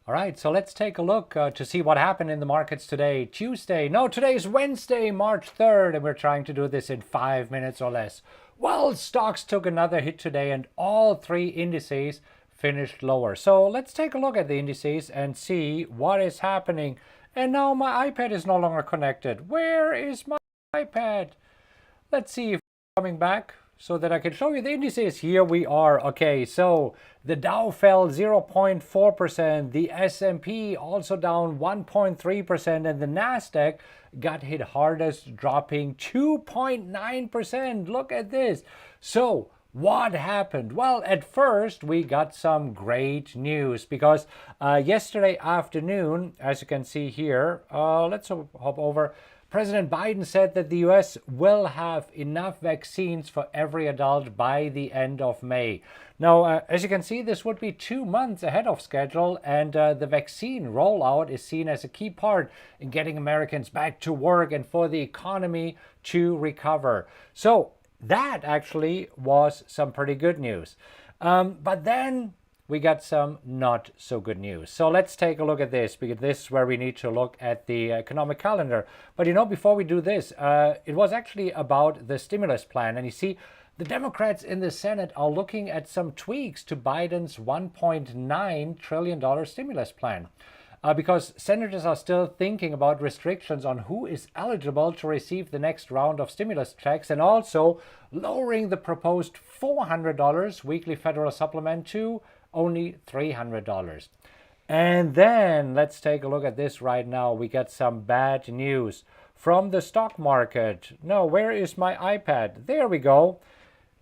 All right, so let's take a look to see what happened in the markets today. Today's Wednesday, March 3rd, and we're trying to do this in 5 minutes or less. Well, stocks took another hit today, and all three indices finished lower. So let's take a look at the indices and see what is happening. And now my iPad is no longer connected. Where is my iPad? Let's see if it's coming back so that I can show you the indices. Here we are. Okay, so the Dow fell 0.4%, the S&P also down 1.3%, and the Nasdaq got hit hardest, dropping 2.9%. Look at this. So what happened? Well, at first we got some great news because yesterday afternoon, as you can see here, let's hop over. President Biden said that the US will have enough vaccines for every adult by the end of May. Now, as you can see, this would be 2 months ahead of schedule, and the vaccine rollout is seen as a key part in getting Americans back to work and for the economy to recover. So that actually was some pretty good news. But then we got some not so good news. So let's take a look at this, because this is where we need to look at the economic calendar. But before we do this, it was actually about the stimulus plan. And you see, the Democrats in the Senate are looking at some tweaks to Biden's $1.9 trillion stimulus plan. Because senators are still thinking about restrictions on who is eligible to receive the next round of stimulus checks, and also lowering the proposed $400 weekly federal supplement to only $300. And then let's take a look at this right now. We got some bad news from the stock market. No, where is my iPad? There we go.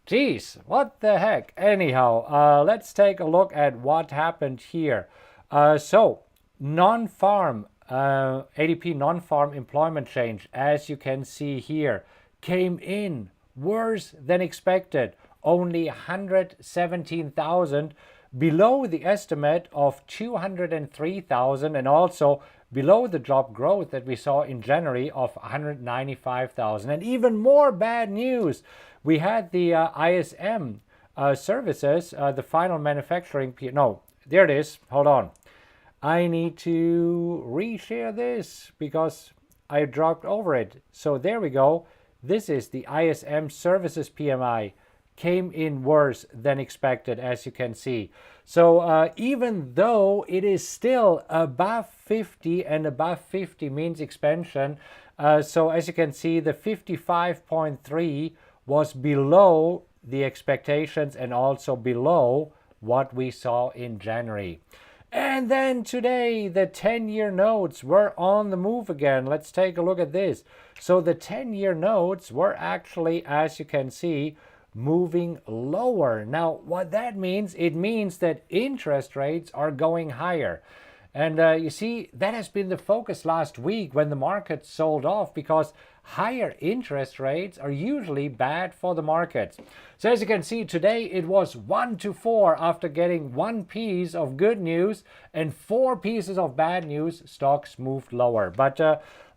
Geez, what the heck? Anyhow, let's take a look at what happened here. So non-farm, ADP non-farm employment change, as you can see here, came in worse than expected. Only 117,000, below the estimate of 203,000, and also below the job growth that we saw in January of 195,000. And even more bad news, we had the ISM services, the final manufacturing, no, there it is, hold on. I need to reshare this because I dropped over it. So there we go. This is the ISM services PMI. Came in worse than expected, as you can see. So even though it is still above 50, and above 50 means expansion, so as you can see, the 55.3 was below the expectations and also below what we saw in January. And then today, the 10-year notes were on the move again. Let's take a look at this. So the 10-year notes were actually, as you can see, moving lower. Now, what that means, it means that interest rates are going higher. And you see, that has been the focus last week when the market sold off, because higher interest rates are usually bad for the markets. So as you can see, today it was 1-4 after getting one piece of good news and 4 pieces of bad news. Stocks moved lower. But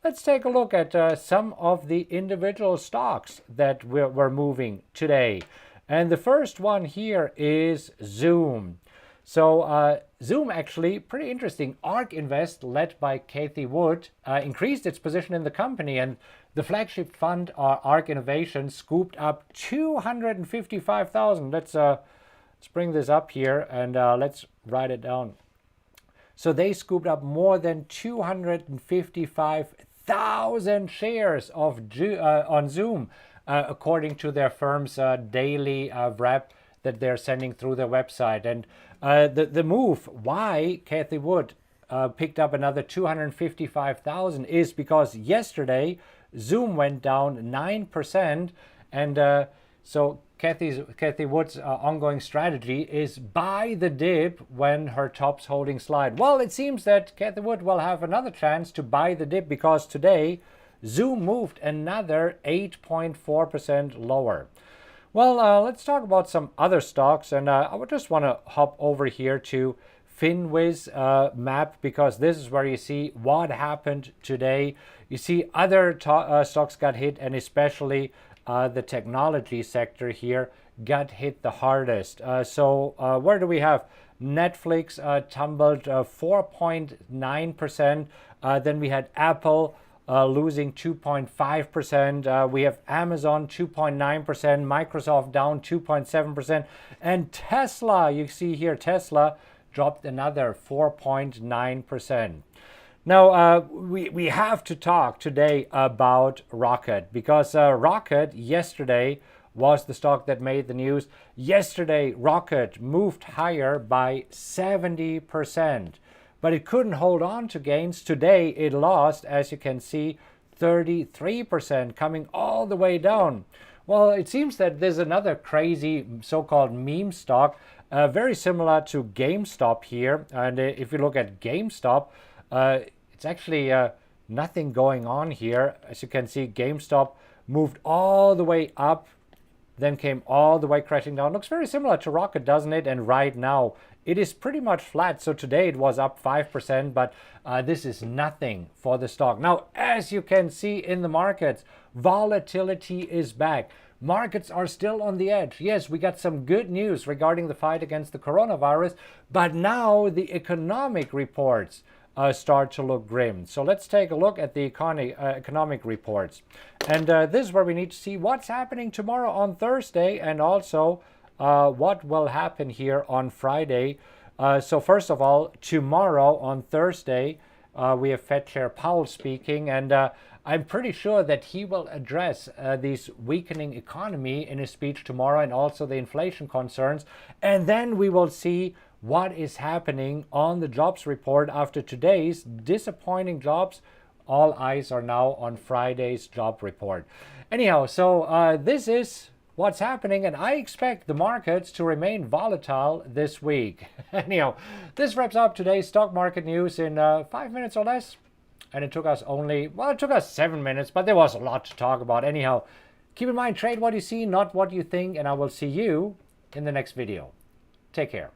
let's take a look at some of the individual stocks that were moving today. And the first one here is Zoom. So Zoom, actually pretty interesting. ARK Invest, led by Cathie Wood, increased its position in the company, and the flagship fund, ARK Innovation, scooped up 255,000. Let's bring this up here and let's write it down. So they scooped up more than 255,000 shares of on Zoom, according to their firm's daily wrap that they're sending through their website. And the move, why Cathie Wood picked up another 255,000, is because yesterday Zoom went down 9%, and so Cathie Wood's ongoing strategy is buy the dip when her tops holding slide. Well, it seems that Cathie Wood will have another chance to buy the dip, because today Zoom moved another 8.4% lower. Well, let's talk about some other stocks, and I would just want to hop over here to FinWiz map, because this is where you see what happened today. You see other stocks got hit, and especially the technology sector here got hit the hardest. So where do we have Netflix tumbled 4.9%. Then we had Apple losing 2.5%. We have Amazon 2.9%, Microsoft down 2.7%, and Tesla, you see here, Tesla dropped another 4.9%. Now, we have to talk today about Rocket, because Rocket yesterday was the stock that made the news. Yesterday, Rocket moved higher by 70%. But it couldn't hold on to gains. Today it lost, as you can see, 33%, coming all the way down. Well, it seems that there's another crazy so-called meme stock, very similar to GameStop here. And if you look at GameStop, it's actually nothing going on here. As you can see, GameStop moved all the way up, then came all the way crashing down. Looks very similar to Rocket, doesn't it? And right now it is pretty much flat. So today it was up 5%, but this is nothing for the stock. Now, as you can see in the markets, volatility is back. Markets are still on the edge. Yes, we got some good news regarding the fight against the coronavirus, but now the economic reports start to look grim. So let's take a look at the economic reports. And this is where we need to see what's happening tomorrow on Thursday, and also what will happen here on Friday. So first of all, tomorrow on Thursday, we have Fed Chair Powell speaking, and I'm pretty sure that he will address this weakening economy in his speech tomorrow, and also the inflation concerns. And then we will see what is happening on the jobs report after today's disappointing jobs. All eyes are now on Friday's job report. Anyhow, so this is what's happening, and I expect the markets to remain volatile this week. Anyhow, this wraps up today's stock market news in 5 minutes or less. And it took us it took us 7 minutes, but there was a lot to talk about. Anyhow, keep in mind, trade what you see, not what you think, and I will see you in the next video. Take care.